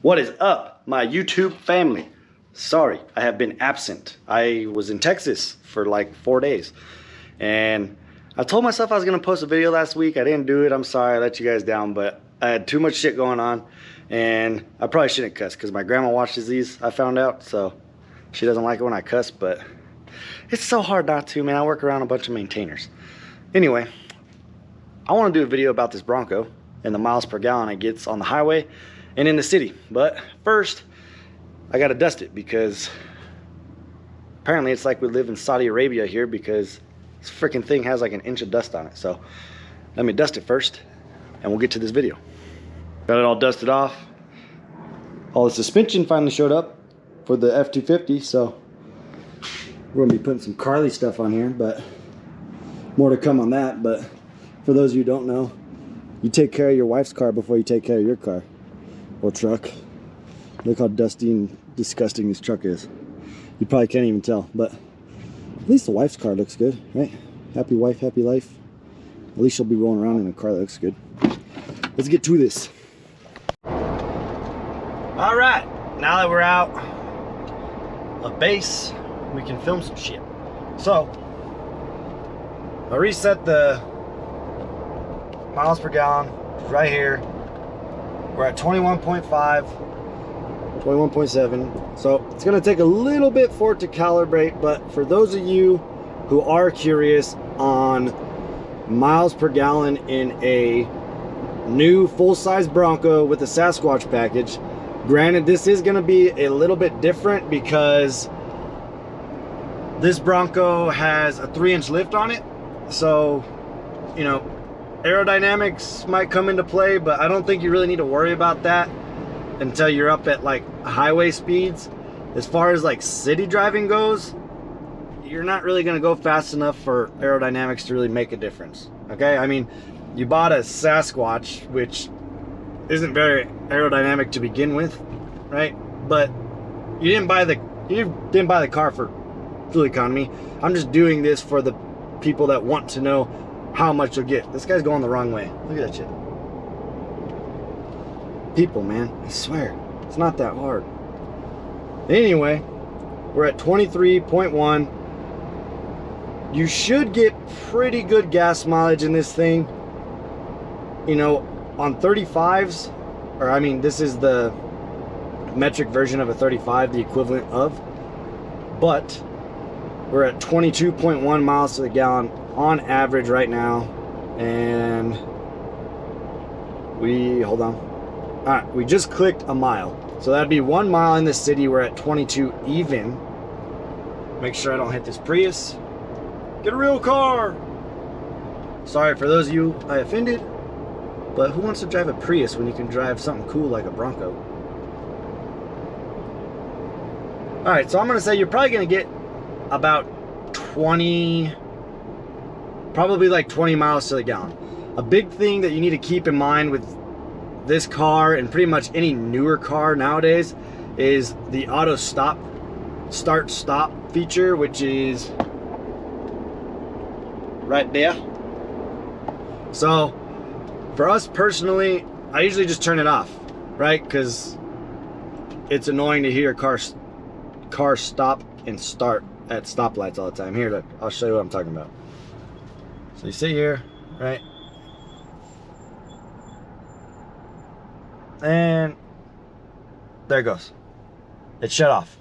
What is up, my YouTube family? Sorry, I have been absent. I was in Texas for like 4 days. And I told myself I was gonna post a video last week. I didn't do it, I'm sorry, I let you guys down, but I had too much shit going on. And I probably shouldn't cuss because my grandma watches these, I found out. So she doesn't like it when I cuss, but it's so hard not to, man. I work around a bunch of maintainers. Anyway, I wanna do a video about this Bronco and the miles per gallon it gets on the highway and in the city. But first, I gotta dust it because apparently it's like we live in Saudi Arabia here because this freaking thing has like an inch of dust on it. So let me dust it first and we'll get to this video. Got it all dusted off. All the suspension finally showed up for the F250, so we're gonna be putting some Carly stuff on here, but more to come on that. But for those of you who don't know, you take care of your wife's car before you take care of your car or truck. Look how dusty and disgusting this truck is. You probably can't even tell, but at least the wife's car looks good, right? Happy wife, happy life. At least she'll be rolling around in a car that looks good. Let's get to this. All right, now that we're out of base, we can film some shit. So, I reset the miles per gallon right here. We're at 21.5, 21.7. So it's gonna take a little bit for it to calibrate, but for those of you who are curious on miles per gallon in a new full-size Bronco with the Sasquatch package, granted this is gonna be a little bit different because this Bronco has a 3-inch lift on it. So, you know, aerodynamics might come into play, but I don't think you really need to worry about that until you're up at like highway speeds. As far as like city driving goes, you're not really going to go fast enough for aerodynamics to really make a difference. Okay, I mean, you bought a Sasquatch, which isn't very aerodynamic to begin with, right? But you didn't buy the car for fuel economy. I'm just doing this for the people that want to know how much you'll get. This guy's going the wrong way. Look at that shit. People, man, I swear, it's not that hard. Anyway, we're at 23.1. You should get pretty good gas mileage in this thing. You know, on 35s, or I mean, this is the metric version of a 35, the equivalent of, but we're at 22.1 miles to the gallon on average right now, and hold on. All right, we just clicked a mile, so that'd be 1 mile in the city. We're at 22 even. Make sure I don't hit this Prius. Get a real car. Sorry for those of you I offended, but who wants to drive a Prius when you can drive something cool like a Bronco? All right, so I'm gonna say you're probably gonna get about 20, probably like 20 miles to the gallon. A big thing that you need to keep in mind with this car and pretty much any newer car nowadays is the auto start stop feature, which is right there. So for us personally, I usually just turn it off, right? Because it's annoying to hear cars stop and start at stoplights all the time. Here, look, I'll show you what I'm talking about. So you sit here, right? And there it goes. It shut off.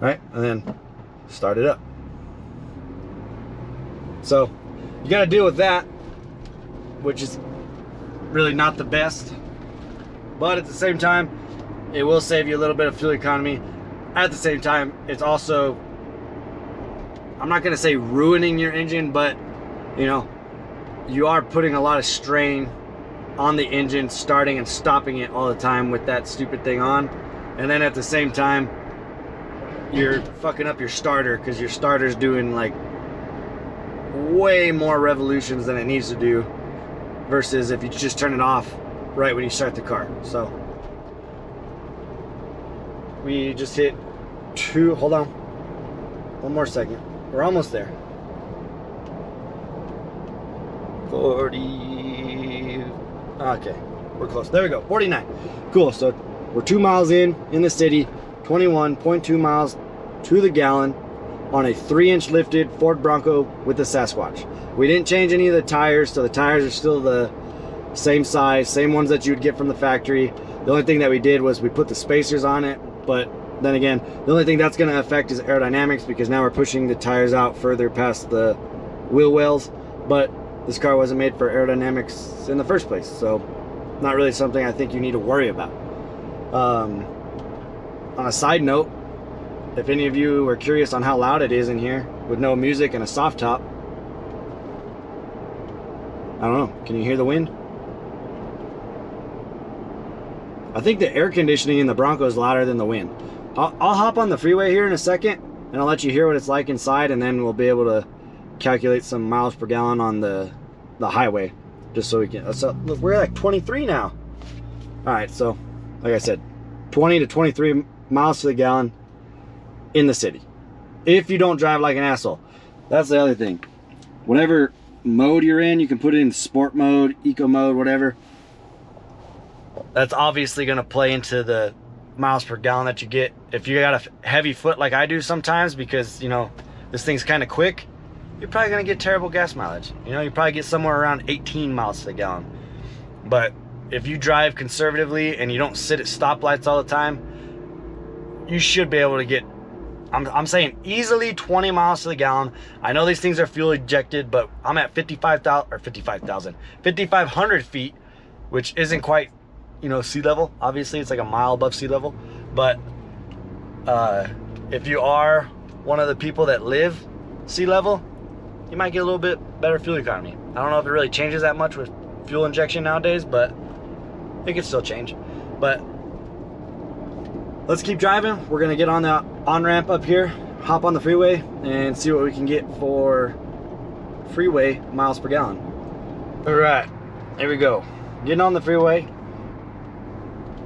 Right? And then start it up. So you gotta deal with that, which is really not the best. But at the same time, it will save you a little bit of fuel economy. At the same time, it's also, I'm not gonna say ruining your engine, but you know, you are putting a lot of strain on the engine, starting and stopping it all the time with that stupid thing on. And then at the same time, you're fucking up your starter because your starter's doing like way more revolutions than it needs to do versus if you just turn it off right when you start the car. So we just hit 2, hold on, one more second. We're almost there. 40, okay. we're close. There we go, 49. Cool, so we're 2 miles in the city, 21.2 miles to the gallon on a 3-inch lifted Ford Bronco with the Sasquatch. We didn't change any of the tires, so the tires are still the same size, same ones that you'd get from the factory. The only thing that we did was we put the spacers on it, but then again, the only thing that's going to affect is aerodynamics, because now we're pushing the tires out further past the wheel wells. But this car wasn't made for aerodynamics in the first place, so not really something I think you need to worry about. On a side note, if any of you are curious on how loud it is in here with no music and a soft top, I don't know, can you hear the wind? I think the air conditioning in the Bronco is louder than the wind. I'll hop on the freeway here in a second and I'll let you hear what it's like inside, and then we'll be able to calculate some miles per gallon on the highway, just so we can. So look, we're like 23 now. All right, so like I said, 20 to 23 miles to the gallon in the city, if you don't drive like an asshole. That's the other thing. Whatever mode you're in, you can put it in sport mode, eco mode, whatever. That's obviously going to play into the miles per gallon that you get. If you got a heavy foot like I do sometimes, because, you know, this thing's kind of quick, you're probably going to get terrible gas mileage. You know, you probably get somewhere around 18 miles to the gallon. But if you drive conservatively and you don't sit at stoplights all the time, you should be able to get, I'm saying easily 20 miles to the gallon. I know these things are fuel ejected, but I'm at 5,500 feet, which isn't quite, you know, sea level. Obviously it's like a mile above sea level. But if you are one of the people that live sea level, you might get a little bit better fuel economy. I don't know if it really changes that much with fuel injection nowadays, but it could still change. But let's keep driving. We're gonna get on the on-ramp up here, hop on the freeway, and see what we can get for freeway miles per gallon. All right, here we go. Getting on the freeway.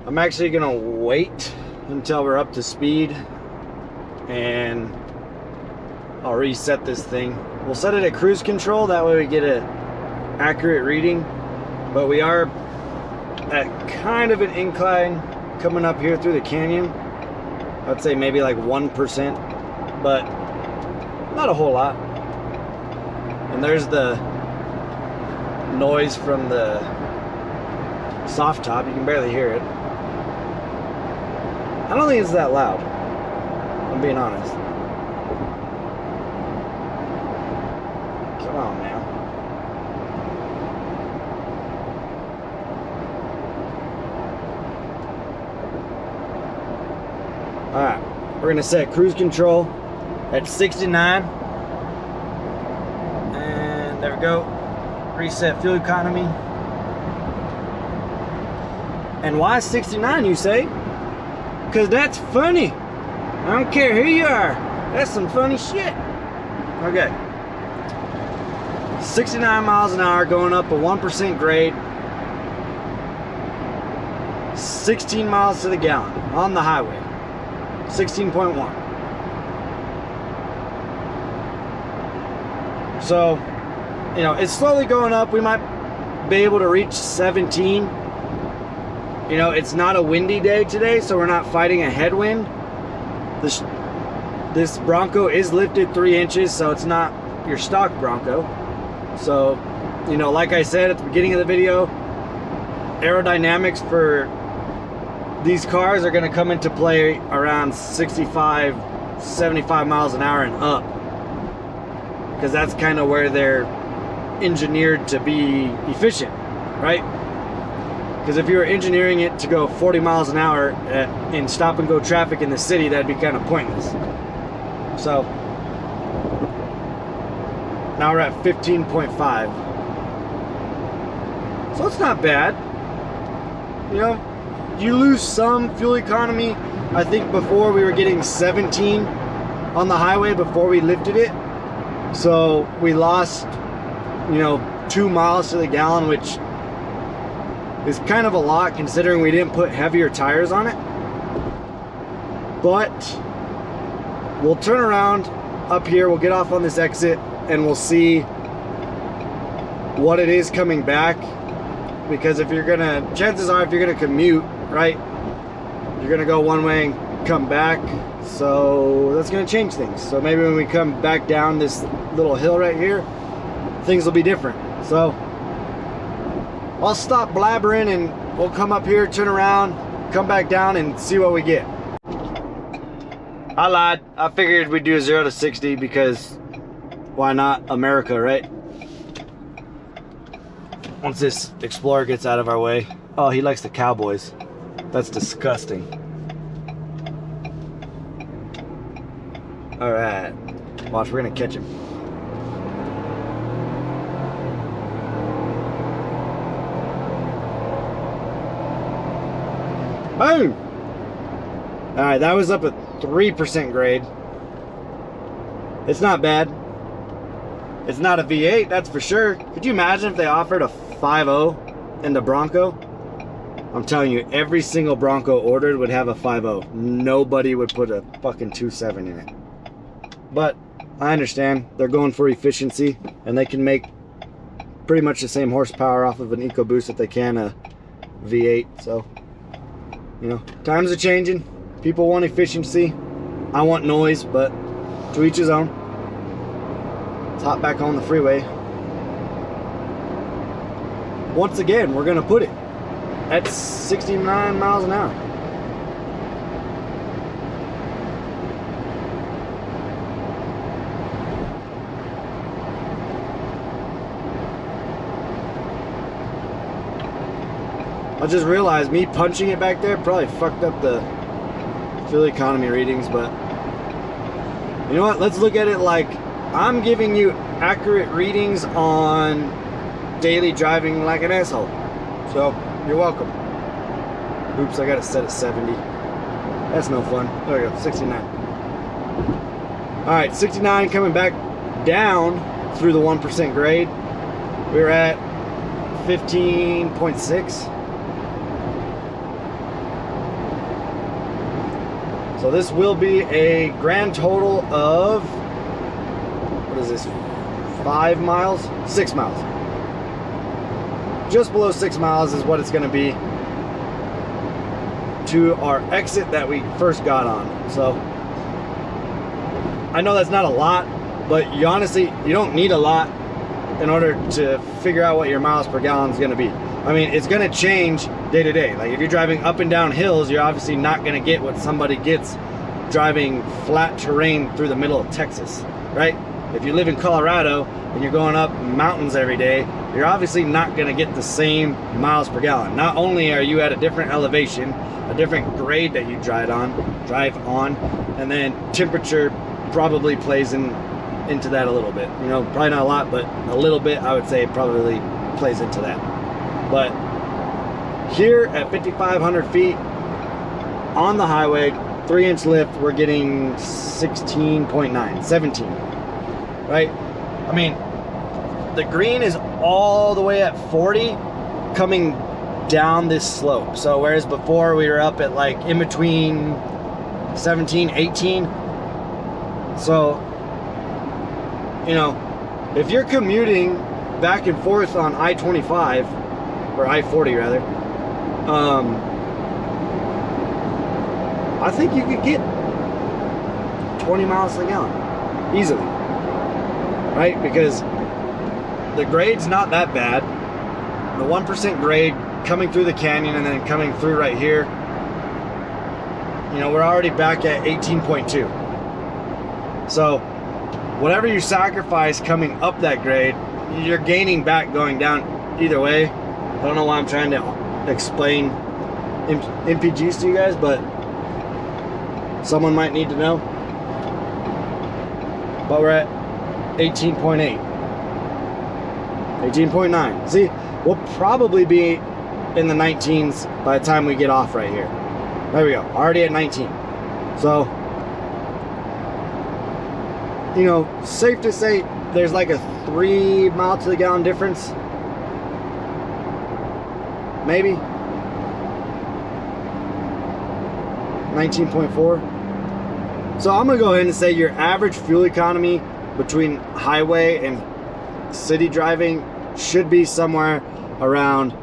I'm actually gonna wait until we're up to speed, and I'll reset this thing. We'll set it at cruise control, that way we get an accurate reading. But we are at kind of an incline coming up here through the canyon. I'd say maybe like 1%, but not a whole lot. And there's the noise from the soft top. You can barely hear it. I don't think it's that loud, I'm being honest. Come on now. Alright, we're gonna set cruise control at 69. And there we go. Reset fuel economy. And why 69, you say? Because that's funny. I don't care who you are. That's some funny shit. Okay. 69 miles an hour going up a 1% grade. 16 miles to the gallon on the highway. 16.1. So, you know, it's slowly going up. We might be able to reach 17. You know, it's not a windy day today, so we're not fighting a headwind. This Bronco is lifted 3 inches, so it's not your stock Bronco. So, you know, like I said at the beginning of the video, aerodynamics for these cars are going to come into play around 65, 75 miles an hour and up. Because that's kind of where they're engineered to be efficient, right? Because if you were engineering it to go 40 miles an hour in stop and go traffic in the city, that'd be kind of pointless. So now we're at 15.5. So it's not bad. You know, you lose some fuel economy. I think before we were getting 17 on the highway before we lifted it. So we lost, you know, 2 miles to the gallon, which is kind of a lot considering we didn't put heavier tires on it. But we'll turn around up here, we'll get off on this exit, and we'll see what it is coming back. because if you're gonna, chances are if you're gonna commute, right, you're gonna go one way and come back, so that's gonna change things. So maybe when we come back down this little hill right here, things will be different. So I'll stop blabbering and we'll come up here, turn around, come back down and see what we get. I lied. I figured we'd do a 0 to 60 because why not? America, right? Once this Explorer gets out of our way. Oh, he likes the Cowboys. That's disgusting. All right. Watch, we're gonna catch him. Boom! All right, that was up at 3% grade. It's not bad. It's not a V8, that's for sure. Could you imagine if they offered a 5.0 in the Bronco? I'm telling you, every single Bronco ordered would have a 5.0. Nobody would put a fucking 2.7 in it. But I understand. They're going for efficiency, and they can make pretty much the same horsepower off of an EcoBoost that they can a V8. So, you know, times are changing. People want efficiency. I want noise, but to each his own. Let's hop back on the freeway. Once again, we're gonna put it at 69 miles an hour. I just realized me punching it back there probably fucked up the fuel economy readings, but you know what? Let's look at it like I'm giving you accurate readings on daily driving like an asshole. So, you're welcome. Oops, I got it set at 70. That's no fun. There we go, 69. Alright, 69 coming back down through the 1% grade. We're at 15.6. So this will be a grand total of, what is this, 5 miles? 6 miles. Just below 6 miles is what it's going to be to our exit that we first got on. So I know that's not a lot, but you honestly, you don't need a lot in order to figure out what your miles per gallon is going to be. I mean, it's going to change day to day. Like if you're driving up and down hills, you're obviously not going to get what somebody gets driving flat terrain through the middle of Texas, right? If you live in Colorado and you're going up mountains every day, you're obviously not going to get the same miles per gallon. Not only are you at a different elevation, a different grade that you drive on, and then temperature probably plays into that a little bit. You know, probably not a lot, but a little bit, I would say, probably plays into that. But here at 5,500 feet on the highway, 3-inch lift, we're getting 16.9, 17, right? I mean, the green is all the way at 40 coming down this slope. So whereas before we were up at like in between 17, 18. So, you know, if you're commuting back and forth on I-25, or I-40 rather, I think you could get 20 miles a gallon easily, right? Because the grade's not that bad. The 1% grade coming through the canyon and then coming through right here, you know, we're already back at 18.2. So whatever you sacrifice coming up that grade, you're gaining back going down either way. I don't know why I'm trying to explain MPGs to you guys, but someone might need to know. But we're at 18.8. 18.9. See, we'll probably be in the 19s by the time we get off right here. There we go, already at 19. So, you know, safe to say there's like a 3 mile to the gallon difference. Maybe 19.4. So I'm gonna go ahead and say your average fuel economy between highway and city driving should be somewhere around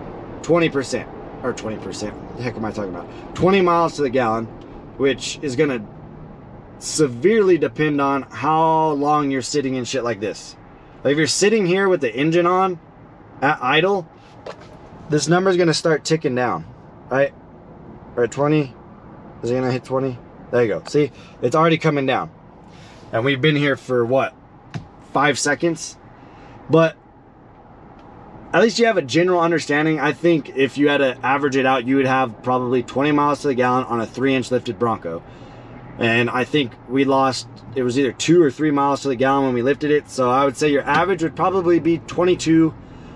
20%, or 20%, the heck am I talking about? 20 miles to the gallon, which is gonna severely depend on how long you're sitting in shit like this. Like if you're sitting here with the engine on at idle, this number is gonna start ticking down, right? Or at 20, is it gonna hit 20? There you go, see, it's already coming down. And we've been here for what, 5 seconds? But at least you have a general understanding. I think if you had to average it out, you would have probably 20 miles to the gallon on a 3-inch lifted Bronco. And I think we lost, it was either 2 or 3 miles to the gallon when we lifted it. So I would say your average would probably be 22.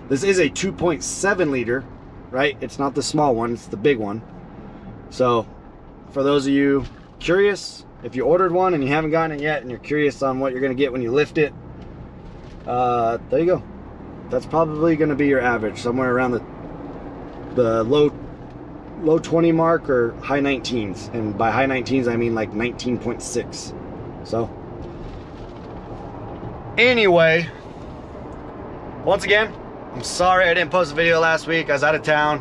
This is a 2.7 liter, right? It's not the small one, it's the big one. So for those of you curious, if you ordered one and you haven't gotten it yet and you're curious on what you're gonna get when you lift it, there you go. That's probably going to be your average, somewhere around the low 20 mark or high 19s. And by high 19s, I mean like 19.6. So anyway, once again, I'm sorry I didn't post a video last week. I was out of town.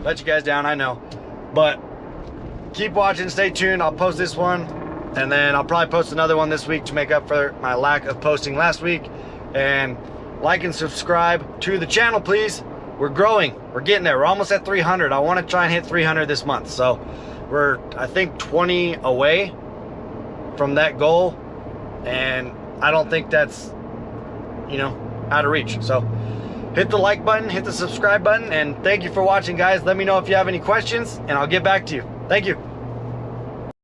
Let you guys down, I know. But keep watching, stay tuned. I'll post this one, and then I'll probably post another one this week to make up for my lack of posting last week. And like and subscribe to the channel, please. We're growing, we're getting there. We're almost at 300. I want to try and hit 300 this month. So we're, I think, 20 away from that goal. And I don't think that's, you know, out of reach. So hit the like button, hit the subscribe button, and thank you for watching, guys. Let me know if you have any questions and I'll get back to you. Thank you.